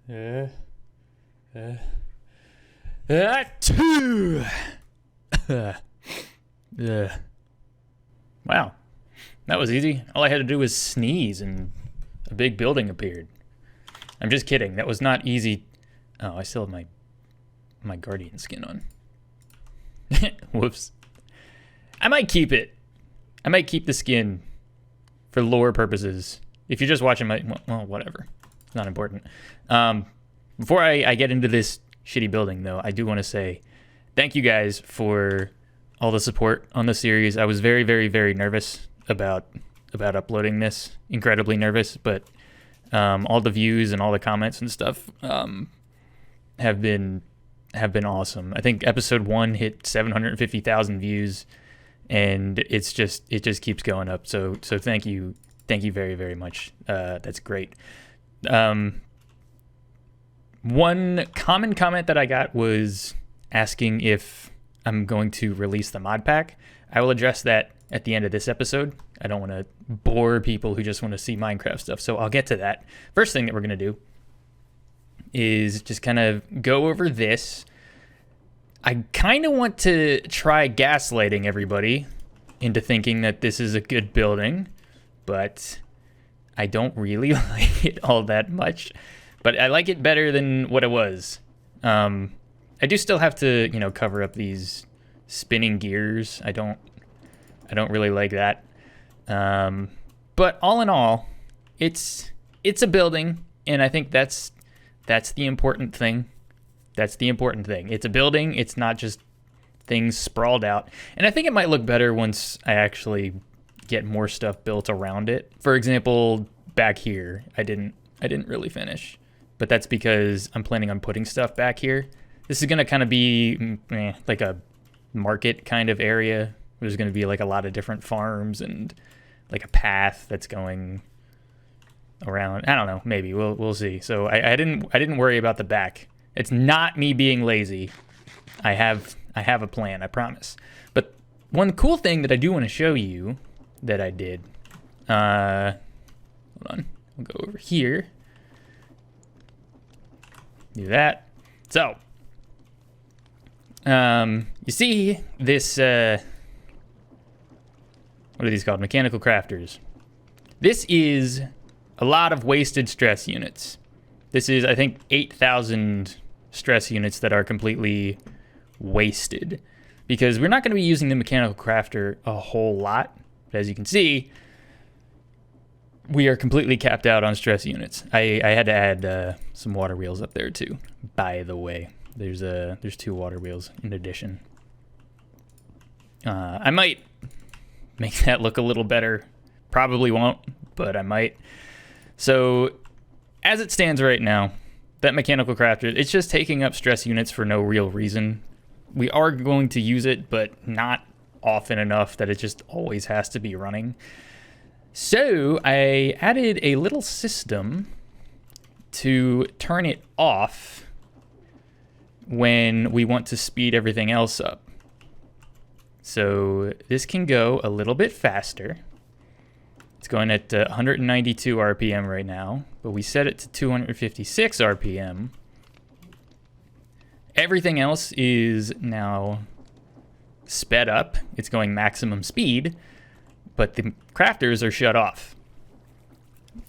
Two. Wow, that was easy. All I had to do was sneeze and a big building appeared. I'm just kidding. That was not easy. Oh, I still have my guardian skin on. Whoops. I might keep it. I might keep the skin for lore purposes. If you're just watching my, well, whatever. It's not important. Before I get into this shitty building, though, I do want to say thank you guys for all the support on the series. I was very, very, very nervous about uploading this. Incredibly nervous, but all the views and all the comments and stuff have been awesome. I think episode 1 hit 750,000 views, and it just keeps going up. So thank you very, very much. That's great. One common comment that I got was asking if I'm going to release the mod pack. I will address that at the end of this episode. I don't want to bore people who just want to see Minecraft stuff, so I'll get to that. First thing that we're going to do is just kind of go over this. I kind of want to try gaslighting everybody into thinking that this is a good building, but I don't really like it all that much. But I like it better than what it was. I do still have to, cover up these spinning gears. I don't really like that. But all in all, it's a building, and I think that's the important thing. That's the important thing. It's a building. It's not just things sprawled out. And I think it might look better once I actually get more stuff built around it. For example, back here, I didn't really finish. But that's because I'm planning on putting stuff back here. This is going to kind of be like a market kind of area. There's going to be like a lot of different farms and like a path that's going around. I don't know, maybe we'll see. So I didn't worry about the back. It's not me being lazy. I have a plan, I promise. But one cool thing that I do want to show you that I did. Hold on. We'll go over here. Do that. So, you see this, what are these called? Mechanical crafters. This is a lot of wasted stress units. This is, I think, 8,000 stress units that are completely wasted because we're not going to be using the mechanical crafter a whole lot. But as you can see, we are completely capped out on stress units. I had to add some water wheels up there too. By the way, there's 2 water wheels in addition. I might make that look a little better. Probably won't, but I might. So as it stands right now, that mechanical crafter, it's just taking up stress units for no real reason. We are going to use it, but not often enough that it just always has to be running. So I added a little system to turn it off when we want to speed everything else up. So this can go a little bit faster. It's going at 192 RPM right now, but we set it to 256 RPM. Everything else is now sped up. It's going maximum speed, but the crafters are shut off,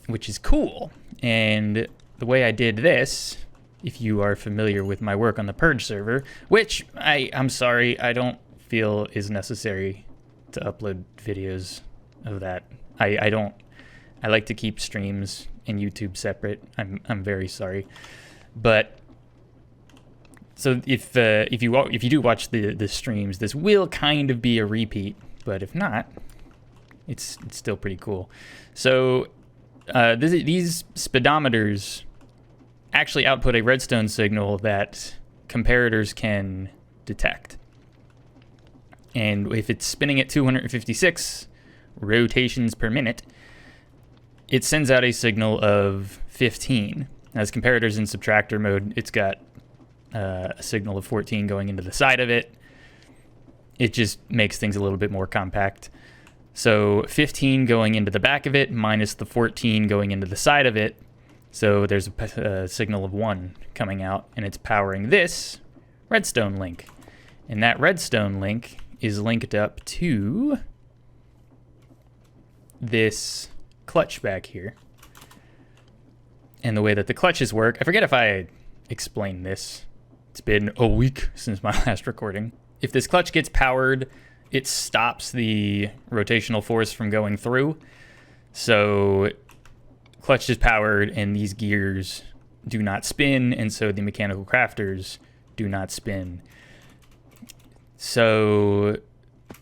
which is cool. And the way I did this, if you are familiar with my work on the Purge server, which I'm sorry, I don't feel is necessary to upload videos of that. I like to keep streams and YouTube separate. I'm very sorry. But so if you do watch the streams, this will kind of be a repeat, but if not, it's still pretty cool. So these speedometers actually output a redstone signal that comparators can detect. And if it's spinning at 256 rotations per minute, it sends out a signal of 15. As comparators in subtractor mode, it's got a signal of 14 going into the side of it. It just makes things a little bit more compact. So 15 going into the back of it minus the 14 going into the side of it So there's a signal of 1 coming out, and it's powering this redstone link. And that redstone link is linked up to this clutch back here. And the way that the clutches work, I forget if I explained this. It's been a week since my last recording. If this clutch gets powered, it stops the rotational force from going through. So clutch is powered and these gears do not spin, and so the mechanical crafters do not spin. So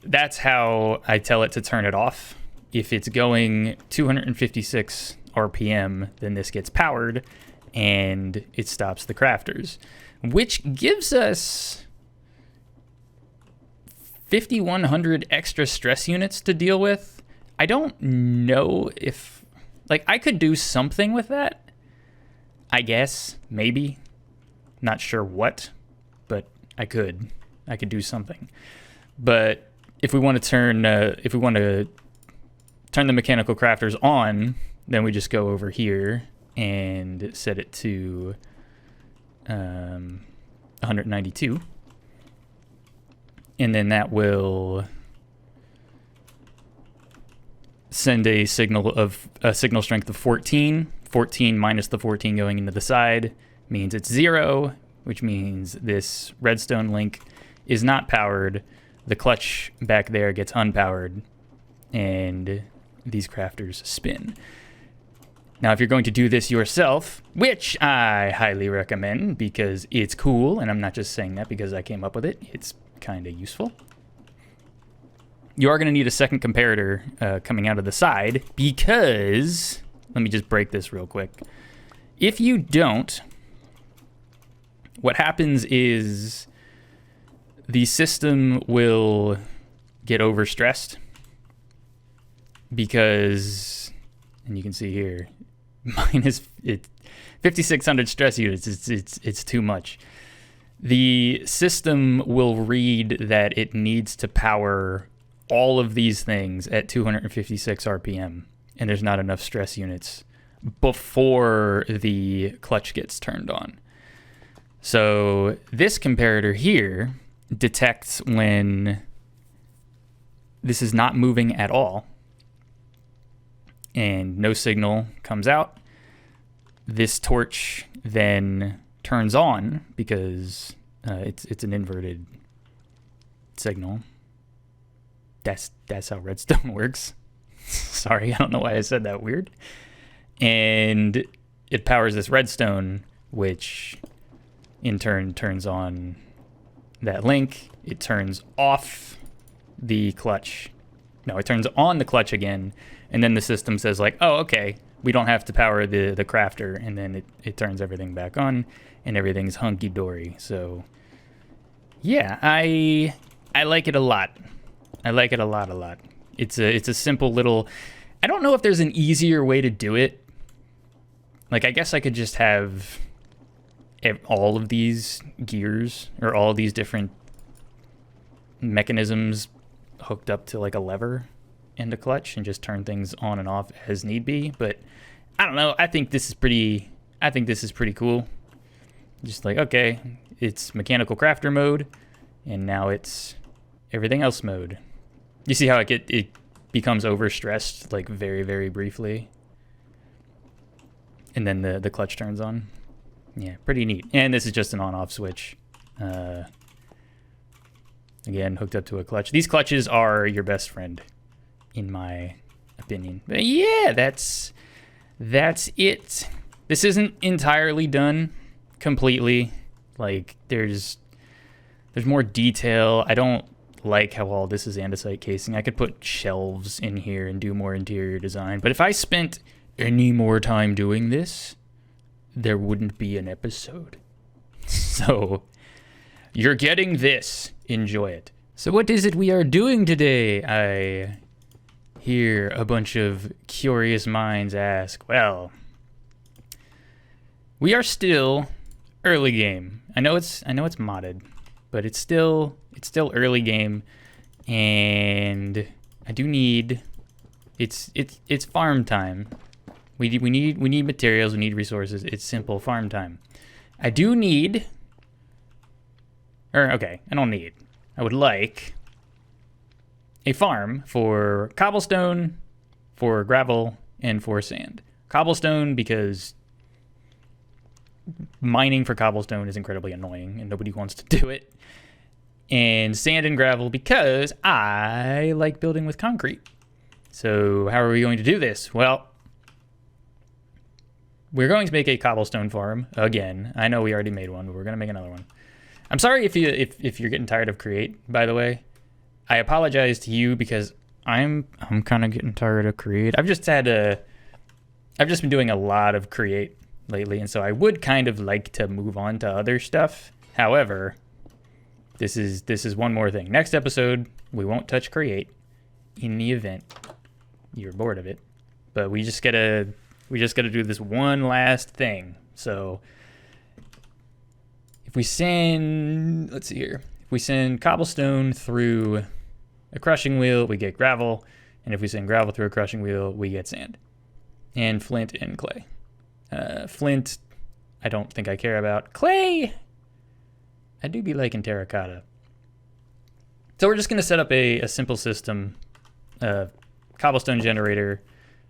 that's how I tell it to turn it off. If it's going 256 RPM, then this gets powered and it stops the crafters, which gives us 5,100 extra stress units to deal with. I don't know if, like, I could do something with that. I guess, maybe. Not sure what, but I could do something. But if we want to turn the mechanical crafters on, then we just go over here and set it to 192. And then that will send a signal strength of 14. 14 minus the 14 going into the side means it's 0, which means this redstone link is not powered. The clutch back there gets unpowered, and these crafters spin. Now, if you're going to do this yourself, which I highly recommend because it's cool, and I'm not just saying that because I came up with it, it's kind of useful. You are going to need a second comparator coming out of the side because, let me just break this real quick. If you don't, what happens is the system will get overstressed because, and you can see here, mine is 5,600 stress units. It's too much. The system will read that it needs to power all of these things at 256 RPM, and there's not enough stress units before the clutch gets turned on. So this comparator here detects when this is not moving at all and no signal comes out. This torch then turns on because it's an inverted signal. That's how redstone works. Sorry, I don't know why I said that weird. And it powers this redstone, which in turn turns on that link. It turns off the clutch. No, it turns on the clutch again, and then the system says like, oh, okay, we don't have to power the crafter, and then it turns everything back on, and everything's hunky-dory. So yeah, I like it a lot. I like it a lot. It's a simple little, I don't know if there's an easier way to do it. Like, I guess I could just have all of these gears or all of these different mechanisms hooked up to like a lever and a clutch and just turn things on and off as need be. But I don't know. I think this is pretty cool. Just like, okay, it's mechanical crafter mode, and now it's everything else mode. You see how it becomes overstressed like very, very briefly, and then the clutch turns on. Yeah, pretty neat. And this is just an on-off switch. Again, hooked up to a clutch. These clutches are your best friend, in my opinion. But yeah, that's it. This isn't entirely done completely. Like, there's more detail. I don't like how all this is andesite casing. I could put shelves in here and do more interior design. But if I spent any more time doing this, there wouldn't be an episode. So you're getting this. Enjoy it. So what is it we are doing today? I hear a bunch of curious minds ask. Well, we are still early game. I know it's modded, but it's still early game, and I do need it's farm time. We need materials. We need resources. It's simple farm time. I do need, okay, I don't need. I would like a farm for cobblestone, for gravel, and for sand. Cobblestone because mining for cobblestone is incredibly annoying and nobody wants to do it. And sand and gravel because I like building with concrete. So how are we going to do this? Well, we're going to make a cobblestone farm again. I know we already made one, but we're going to make another one. I'm sorry if you're getting tired of create, by the way. I apologize to you because I'm kind of getting tired of create. I've just been doing a lot of create lately, and so I would kind of like to move on to other stuff. However, this is one more thing. Next episode, we won't touch create in the event you're bored of it. But we just gotta do this one last thing. So if we send, let's see here. If we send cobblestone through a crushing wheel, we get gravel. And if we send gravel through a crushing wheel, we get sand. And flint and clay. Flint, I don't think I care about. Clay, I do be liking terracotta. So we're just going to set up a simple system, cobblestone generator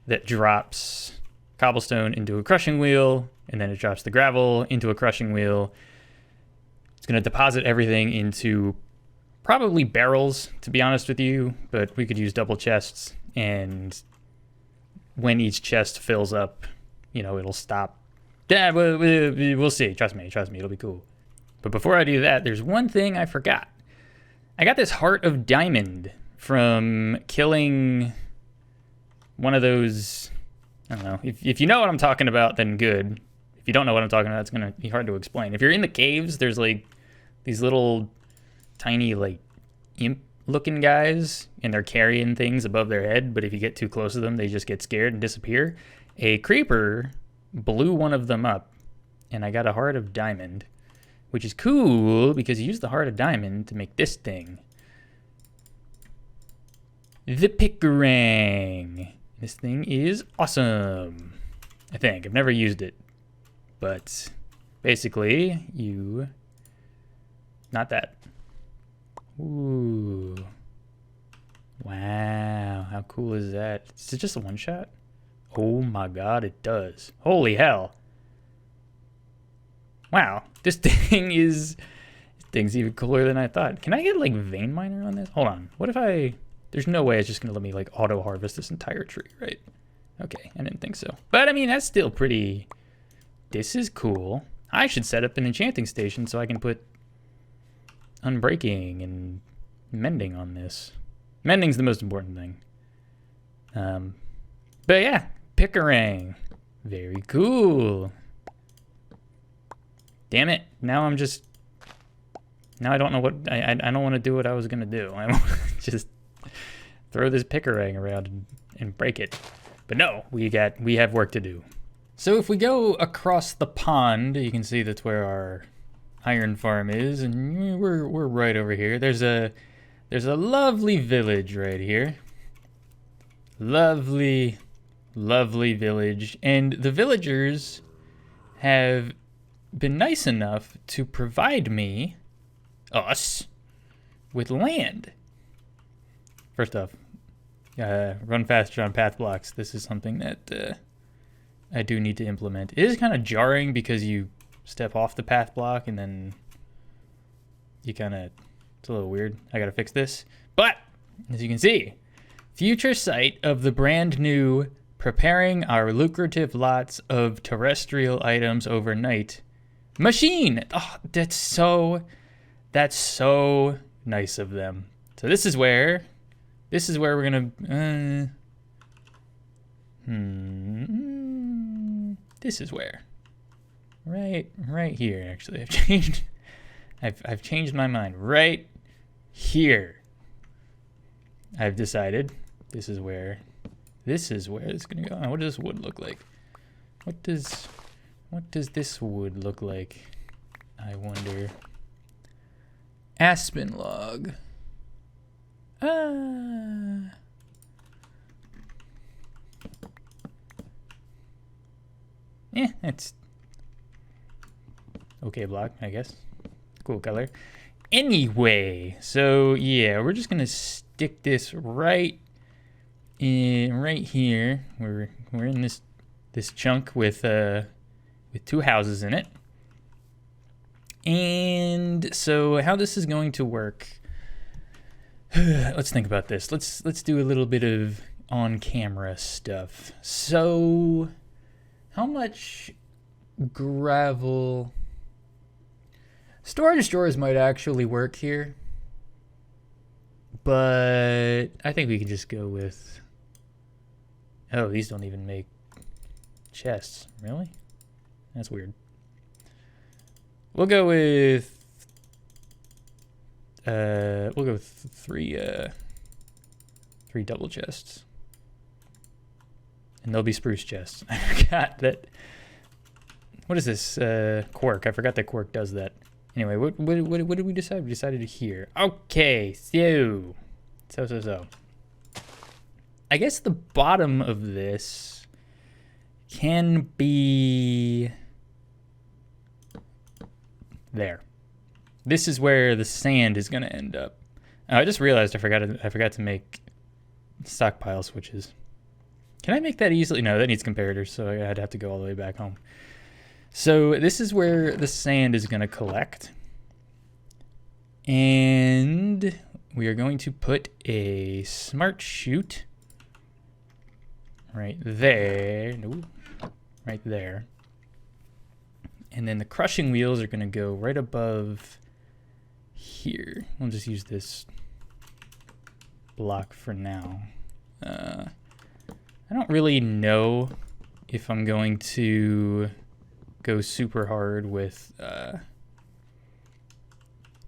that drops cobblestone into a crushing wheel, and then it drops the gravel into a crushing wheel. It's going to deposit everything into probably barrels, to be honest with you, but we could use double chests, and when each chest fills up, it'll stop. Yeah, we'll see. Trust me, it'll be cool. But before I do that, there's one thing I forgot. I got this heart of diamond from killing one of those, I don't know. If you know what I'm talking about, then good. If you don't know what I'm talking about, it's going to be hard to explain. If you're in the caves, there's like these little tiny like imp looking guys, and they're carrying things above their head, but if you get too close to them, they just get scared and disappear. A creeper blew one of them up, and I got a heart of diamond, which is cool because you use the heart of diamond to make this thing. The pickerang. This thing is awesome. I think. I've never used it. But basically, not that. Ooh. Wow. How cool is that? Is it just a one shot? Oh my god, it does. Holy hell. Wow. This thing's even cooler than I thought. Can I get like vein miner on this? Hold on. What if there's no way it's just going to let me like auto harvest this entire tree, right? Okay, I didn't think so. But I mean, that's still pretty. This is cool. I should set up an enchanting station so I can put unbreaking and mending on this. Mending's the most important thing. But yeah, pickerang. Very cool. Damn it. Now I don't know what, I don't want to do what I was going to do. I want to just throw this pickerang around and break it. But no, we have work to do. So if we go across the pond, you can see that's where our iron farm is, and we're right over here. There's a lovely village right here. Lovely, lovely village. And the villagers have been nice enough to provide us, with land. First off, run faster on path blocks. This is something that I do need to implement. It is kind of jarring because you step off the path block and then it's a little weird. I gotta fix this. But, as you can see, future site of the brand new preparing our lucrative lots of terrestrial items overnight machine. Oh, that's so nice of them. So this is where we're gonna this is where right here. Actually, I've changed my mind. Right here, I've decided this is where it's gonna go. What does this wood look like? What does this wood look like? I wonder. Aspen log. It's okay block, I guess. Cool color. Anyway, so yeah, we're just gonna stick this right here. We're in this chunk with 2 houses in it. And so how this is going to work, let's think about this. Let's do a little bit of on-camera stuff. So how much gravel? Storage drawers might actually work here, but I think we can just go with, oh, these don't even make chests. Really? That's weird. We'll go with 3 double chests. And they'll be spruce chests. I forgot that. What is this? Quark. I forgot that quark does that. Anyway, what did we decide? We decided here. Okay, so. I guess the bottom of this can be there. This is where the sand is going to end up. I just realized I forgot to make stockpile switches. Can I make that easily? No, that needs comparators, so I'd have to go all the way back home. So this is where the sand is going to collect. And we are going to put a smart chute right there. No, right there. And then the crushing wheels are going to go right above here. We'll just use this block for now. I don't really know if I'm going to go super hard with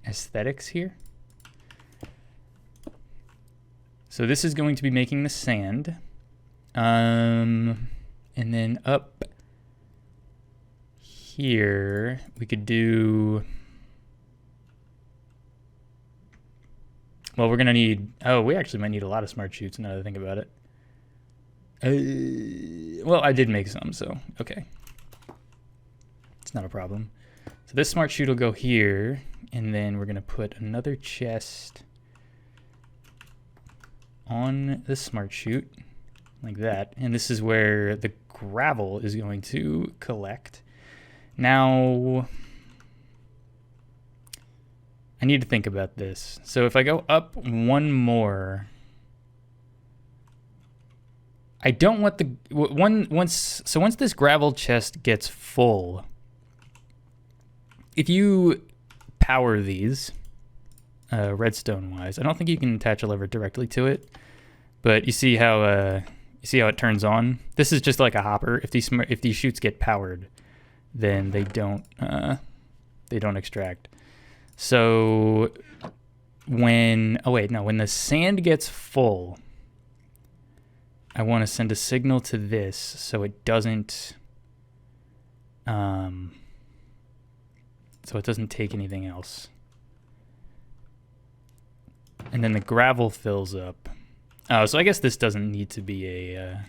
aesthetics here. So this is going to be making the sand. And then up here, we could do, well, we're going to need, oh, we actually might need a lot of smart chutes now that I think about it. Well, I did make some, so, okay. It's not a problem. So this smart chute will go here, and then we're going to put another chest on the smart chute, like that. And this is where the gravel is going to collect. Now, I need to think about this. So if I go up one more, I don't want the once this gravel chest gets full, if you power these redstone wise, I don't think you can attach a lever directly to it, but you see how it turns on. This is just like a hopper. If these chutes get powered, then they don't extract. So when the sand gets full, I want to send a signal to this so it doesn't take anything else. And then the gravel fills up. Oh, so I guess this doesn't need to be a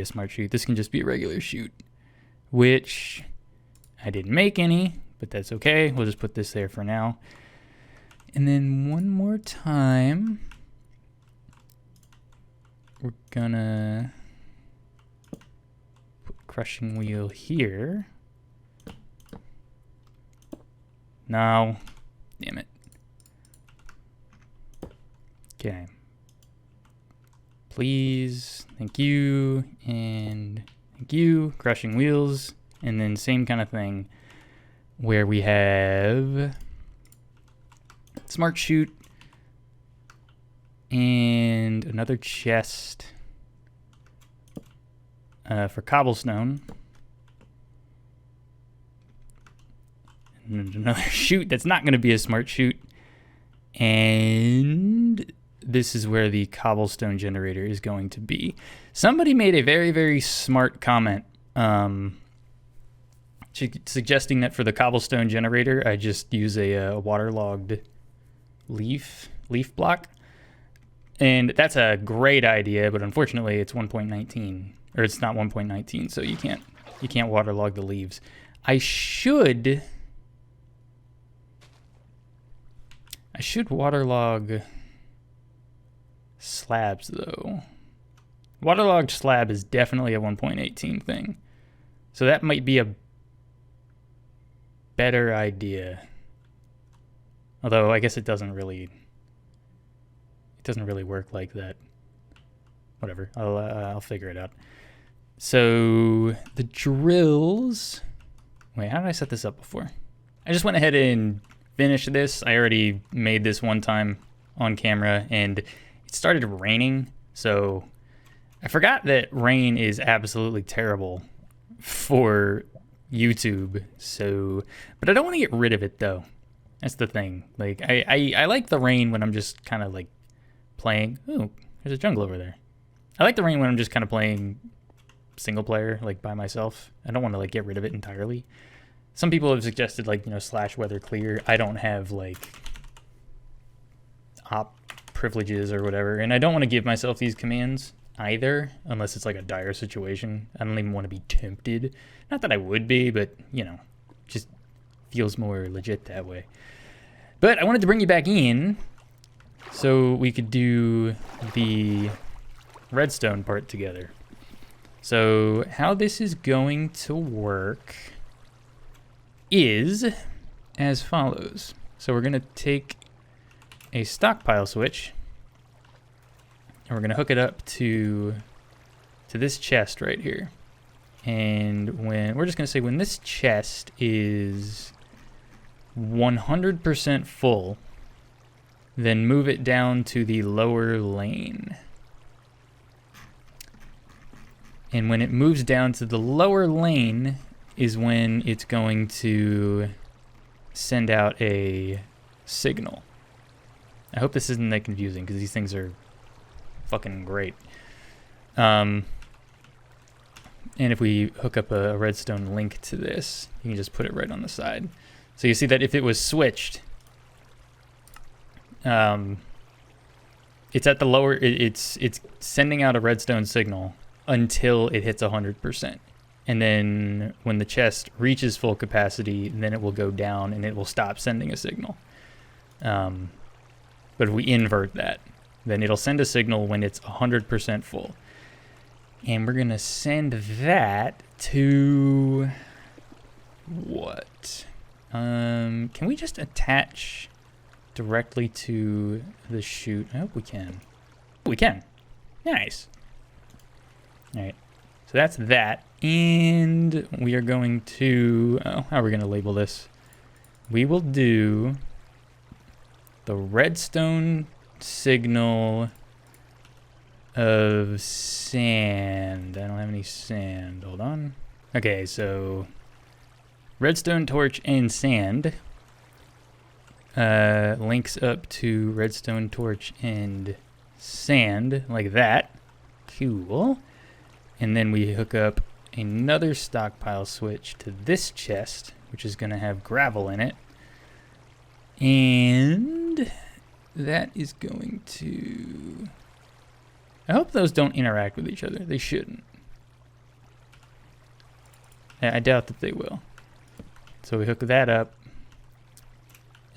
smart chute. This can just be a regular chute, which I didn't make any, but that's okay. We'll just put this there for now. And then one more time, we're gonna put crushing wheel here. No, damn it. Okay. Please, thank you, and thank you. Crushing wheels, and then same kind of thing where we have smart chute and another chest for cobblestone. And another chute that's not going to be a smart chute. And this is where the cobblestone generator is going to be. Somebody made a very, very smart comment suggesting that for the cobblestone generator, I just use a waterlogged leaf block. And that's a great idea, but unfortunately it's 1.19. or it's not 1.19, so you can't waterlog the leaves. I should waterlog slabs though. Waterlogged slab is definitely a 1.18 thing, so that might be a better idea. Although I guess it doesn't really work like that. Whatever, I'll figure it out. So the drills. Wait, how did I set this up before? I just went ahead and finished this. I already made this one time on camera, and it started raining. So I forgot that rain is absolutely terrible for YouTube. So, but I don't want to get rid of it though. That's the thing. Like I like the rain when I'm just kind of like playing. Ooh, there's a jungle over there. I like the rain when I'm just kind of playing single player, like by myself. I don't want to like get rid of it entirely. Some people have suggested like, you know, slash weather clear. I don't have like op privileges or whatever, and I don't want to give myself these commands either, unless it's like a dire situation. I don't even want to be tempted. Not that I would be, but you know, just feels more legit that way. But I wanted to bring you back in so we could do the redstone part together. So how this is going to work is as follows. So we're going to take a stockpile switch and we're going to hook it up to this chest right here. And when we're just going to say when this chest is 100% full, then move it down to the lower lane. And when it moves down to the lower lane is when it's going to send out a signal. I hope this isn't that confusing because these things are fucking great. And if we hook up a redstone link to this, you can just put it right on the side. So you see that if it was switched, it's at the lower, it's sending out a redstone signal until it hits 100%. And then when the chest reaches full capacity, then it will go down and it will stop sending a signal. But if we invert that, then it'll send a signal when it's 100% full. And we're going to send that to what? Can we just attach directly to the chute? I hope we can. We can. Nice. All right, so that's that, and we are going to, how are we going to label this? We will do the redstone signal of sand. I don't have any sand, hold on. Okay, so redstone torch and sand links up to redstone torch and sand, like that. Cool. And then we hook up another stockpile switch to this chest, which is going to have gravel in it. And that is going to... I hope those don't interact with each other. They shouldn't. I doubt that they will. So we hook that up.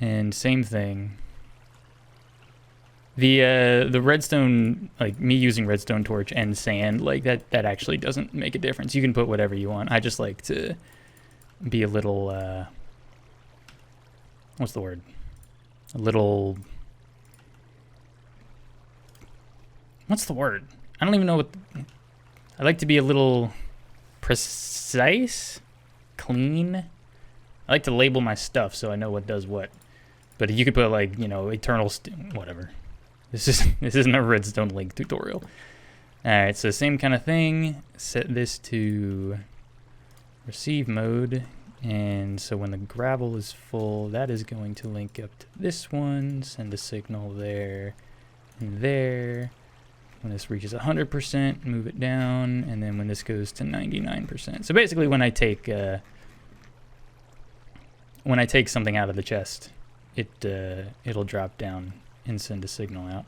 And same thing. The redstone, like me using redstone torch and sand, like that actually doesn't make a difference. You can put whatever you want. I just like to be a little, what's the word? A little, what's the word? I don't even know what, I like to be a little precise, clean. I like to label my stuff so I know what does what. But you could put like, you know, eternal, whatever. This isn't a redstone link tutorial. All right, so same kind of thing. Set this to receive mode, and so when the gravel is full, that is going to link up to this one, send a signal there and there. When this reaches 100%, move it down, and then when this goes to 99%. So basically, when I take something out of the chest, it'll drop down and send a signal out.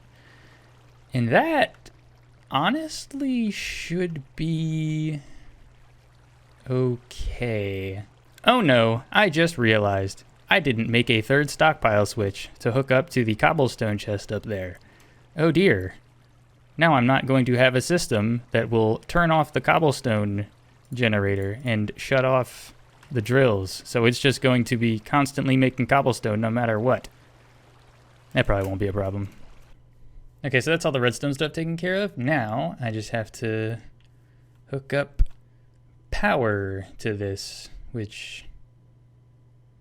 And that, honestly should be okay. Oh no, I just realized I didn't make a third stockpile switch to hook up to the cobblestone chest up there. Oh dear. Now I'm not going to have a system that will turn off the cobblestone generator and shut off the drills. So it's just going to be constantly making cobblestone no matter what. That probably won't be a problem. Okay, so that's all the redstone stuff taken care of. Now I just have to hook up power to this, which,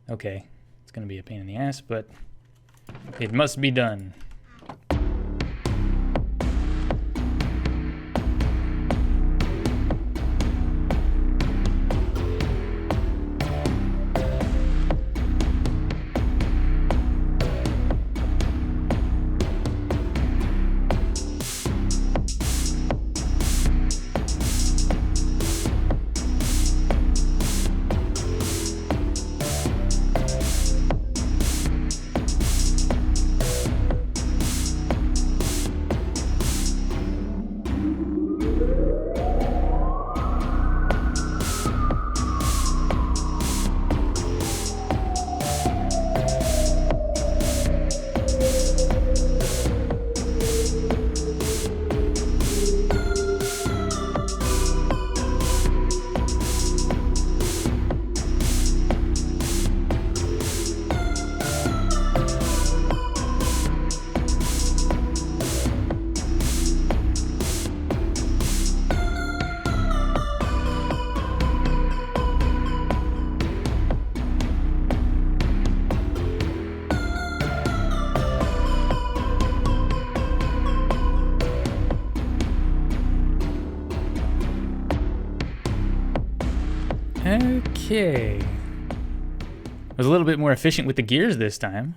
okay, it's gonna be a pain in the ass, but it must be done. Okay. I was a little bit more efficient with the gears this time.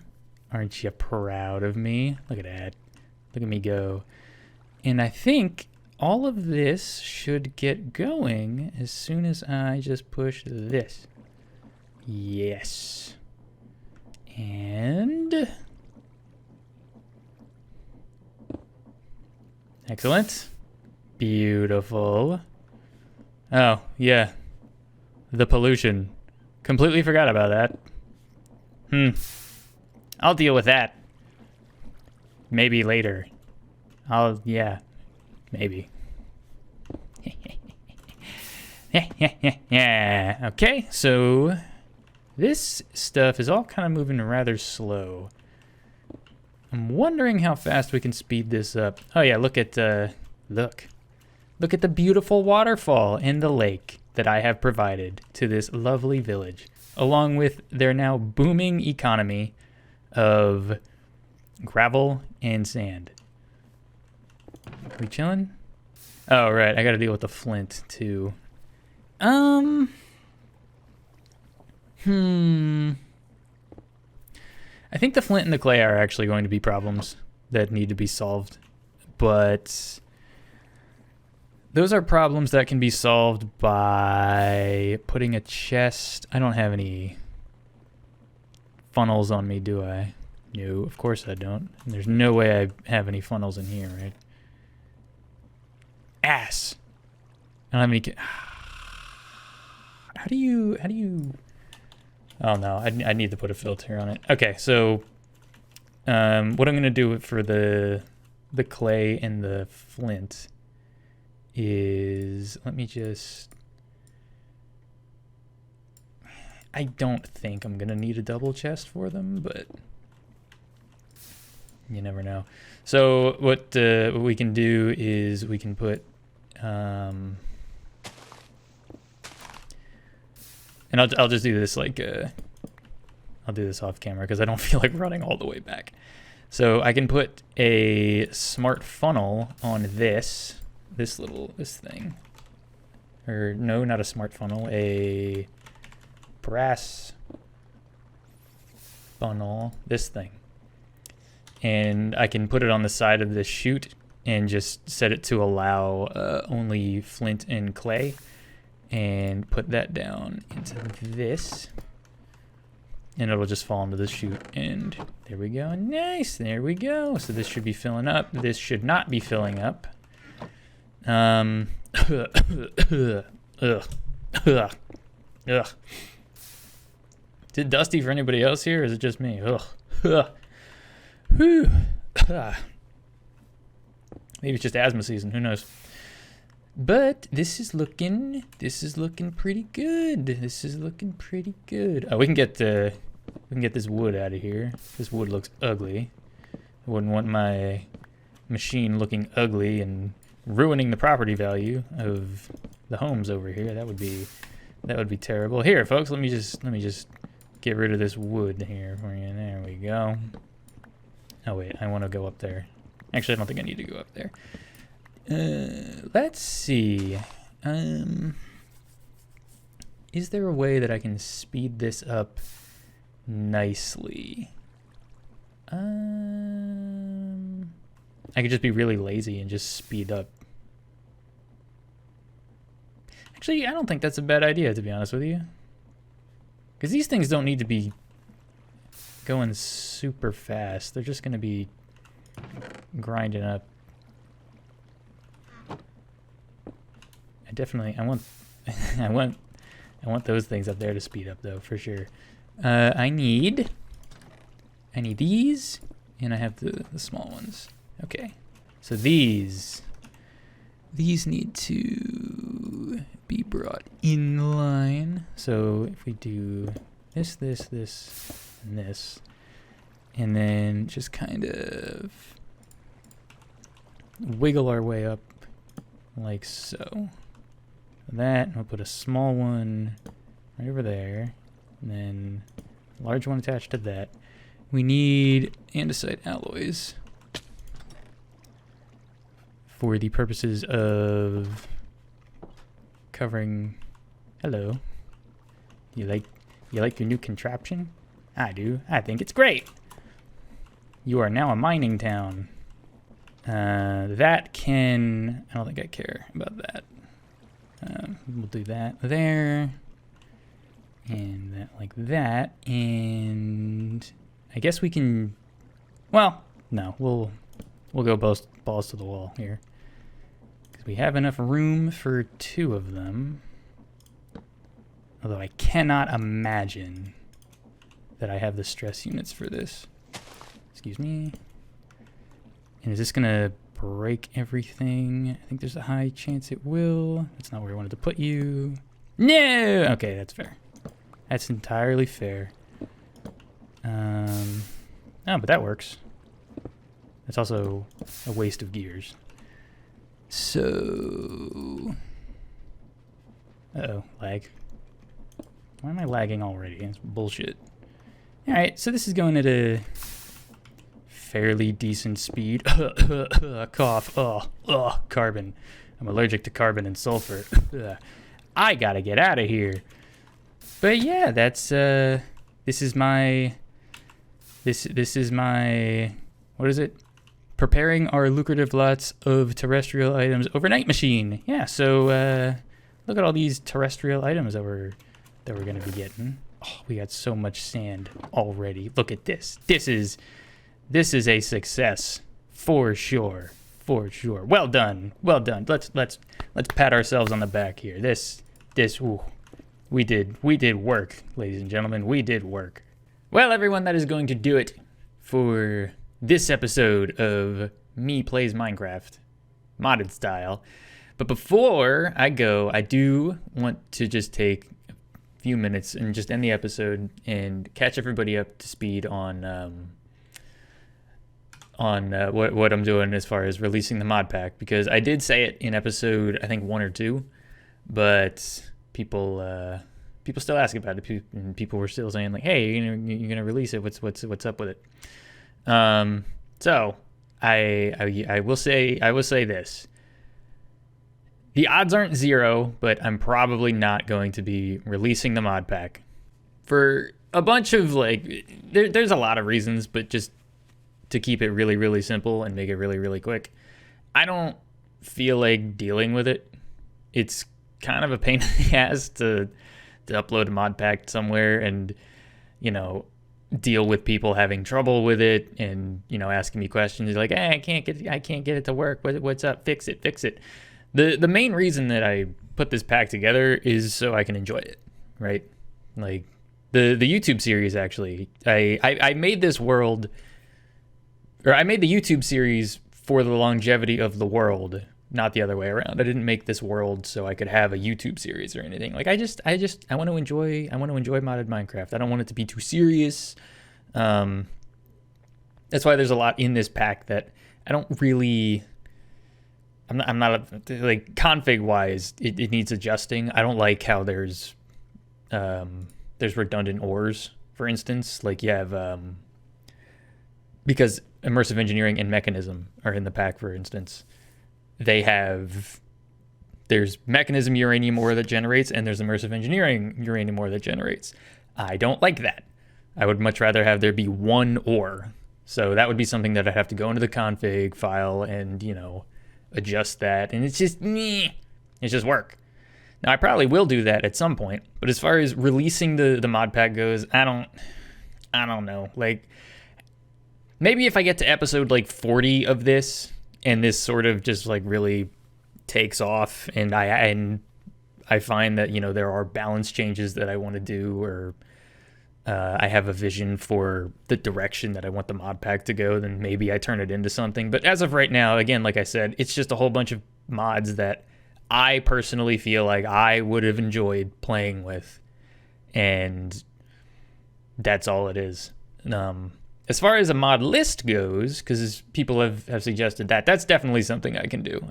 Aren't you proud of me? Look at that. Look at me go. And I think all of this should get going as soon as I just push this. Yes. And... excellent. Beautiful. Oh, yeah. The pollution. Completely forgot about that. I'll deal with that. Maybe later. Yeah. Maybe. Yeah. Okay, so this stuff is all kind of moving rather slow. I'm wondering how fast we can speed this up. Oh yeah, look at the beautiful waterfall in the lake that I have provided to this lovely village, along with their now booming economy of gravel and sand. Are we chilling? Oh, right, I gotta deal with the flint, too. I think the flint and the clay are actually going to be problems that need to be solved, but those are problems that can be solved by putting a chest. I don't have any funnels on me, do I? No, of course I don't. There's no way I have any funnels in here, right? Ass. I don't have any. How do you? Oh no, I need to put a filter on it. Okay, so what I'm gonna do for the clay and the flint is, let me just, I don't think I'm gonna need a double chest for them, but you never know. So what we can do is we can put and I'll just do this like I'll do this off camera because I don't feel like running all the way back. So I can put a smart funnel on this thing. Or no, not a smart funnel, a brass funnel, this thing. And I can put it on the side of this chute and just set it to allow only flint and clay, and put that down into this, and it'll just fall into the chute, and there we go. Nice, there we go. So this should be filling up. This should not be filling up. Ugh. Ugh. Ugh. Ugh. Is it dusty for anybody else here, or is it just me? Ugh. Ugh. Whew. Maybe it's just asthma season. Who knows? But this is looking pretty good. This is looking pretty good. Oh, we can get this wood out of here. This wood looks ugly. I wouldn't want my machine looking ugly and ruining the property value of the homes over here. That would be terrible. Here, folks, let me just get rid of this wood here for you. There we go. Oh wait, I want to go up there. Actually, I don't think I need to go up there. Let's see. Is there a way that I can speed this up nicely? I could just be really lazy and just speed up. Actually, I don't think that's a bad idea, to be honest with you. Because these things don't need to be going super fast. They're just going to be grinding up. I want I want those things up there to speed up, though, for sure. I need these, and I have the small ones. Okay, so these need to be brought in line. So if we do this, and this, and then just kind of wiggle our way up like so. That, and we'll put a small one right over there, and then a large one attached to that. We need andesite alloys for the purposes of covering. Hello. You like your new contraption? I do. I think it's great. You are now a mining town. That can. I don't think I care about that. We'll do that there, and that like that, and I guess we can. Well, no, we'll go balls to the wall here because we have enough room for 2 of them. Although I cannot imagine that I have the stress units for this. Excuse me. And is this gonna break everything? I think there's a high chance it will. That's not where I wanted to put you. No! Okay, that's fair. That's entirely fair. Oh, but that works. That's also a waste of gears. So... Uh-oh, lag. Why am I lagging already? It's bullshit. Alright, so this is going at a fairly decent speed. Cough. Carbon. I'm allergic to carbon and sulfur. I gotta get out of here. But yeah, that's this is my what is it? Preparing our lucrative lots of terrestrial items overnight machine. Yeah, so look at all these terrestrial items that we're gonna be getting. Oh, we got so much sand already. Look at this. This is a success for sure. For sure. Well done. Well done. Let's pat ourselves on the back here. Ooh, we did work, ladies and gentlemen. We did work. Well, everyone, that is going to do it for this episode of Me Plays Minecraft, modded style. But before I go, I do want to just take a few minutes and just end the episode and catch everybody up to speed on what I'm doing as far as releasing the mod pack, because I did say it in episode, I think 1 or 2, but people still ask about it, and people were still saying like, hey, you're gonna release it, what's up with it? So I will say this. The odds aren't 0, but I'm probably not going to be releasing the mod pack for a bunch of there's a lot of reasons, but just to keep it really, really simple and make it really, really quick. I don't feel like dealing with it. It's kind of a pain in the ass to upload a mod pack somewhere and, deal with people having trouble with it and, asking me questions like, hey, I can't get it to work. What's up? Fix it. The main reason that I put this pack together is so I can enjoy it, right? Like the YouTube series, actually. I made this world, or I made the YouTube series for the longevity of the world, not the other way around. I didn't make this world so I could have a YouTube series or anything. Like I want to enjoy modded Minecraft. I don't want it to be too serious. That's why there's a lot in this pack that I don't really. I'm not like config wise. It needs adjusting. I don't like how there's redundant ores, for instance. Like you have because immersive engineering and mechanism are in the pack, for instance. There's mechanism uranium ore that generates, and there's immersive engineering uranium ore that generates. I don't like that. I would much rather have there be one ore. So that would be something that I'd have to go into the config file and, adjust that. And it's just me. It's just work. Now I probably will do that at some point, but as far as releasing the mod pack goes, I don't know. Like maybe if I get to episode like 40 of this and this sort of just like really takes off and I find that, there are balance changes that I want to do, or I have a vision for the direction that I want the mod pack to go, then maybe I turn it into something. But as of right now, again, like I said, it's just a whole bunch of mods that I personally feel like I would have enjoyed playing with, and that's all it is. As far as a mod list goes, because people have suggested that's definitely something I can do.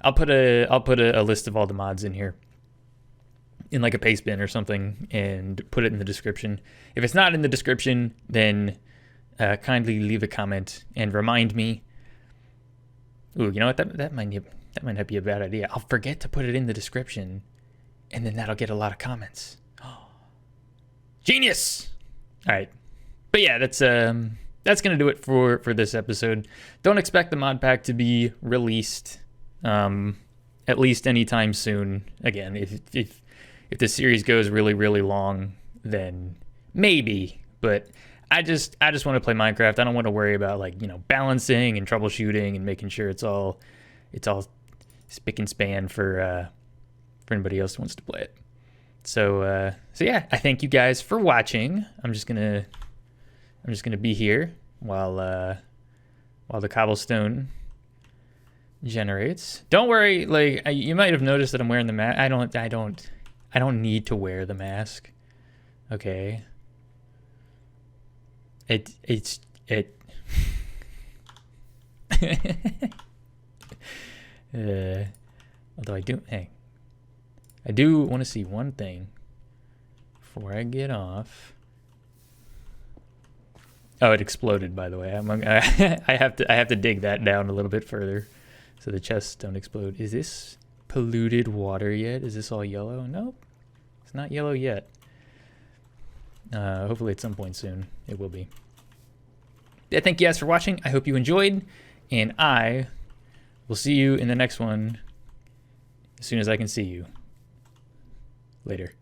I'll put a list of all the mods in here, in like a paste bin or something, and put it in the description. If it's not in the description, then kindly leave a comment and remind me. Ooh, you know what? That might not be a bad idea. I'll forget to put it in the description, and then that'll get a lot of comments. Genius! All right, but yeah, that's gonna do it for this episode. Don't expect the mod pack to be released at least anytime soon. Again, if the series goes really, really long, then maybe. But I just want to play Minecraft. I don't want to worry about balancing and troubleshooting and making sure it's all spick and span for anybody else who wants to play it. So yeah, I thank you guys for watching. I'm just gonna be here while the cobblestone generates. Don't worry, you might have noticed that I'm wearing the mask. I don't need to wear the mask. Okay. It's although I do want to see one thing before I get off. Oh, it exploded, by the way. I have to dig that down a little bit further so the chests don't explode. Is this polluted water yet? Is this all yellow? Nope. It's not yellow yet. Hopefully at some point soon it will be. Yeah, thank you guys for watching. I hope you enjoyed, and I will see you in the next one as soon as I can see you. Later.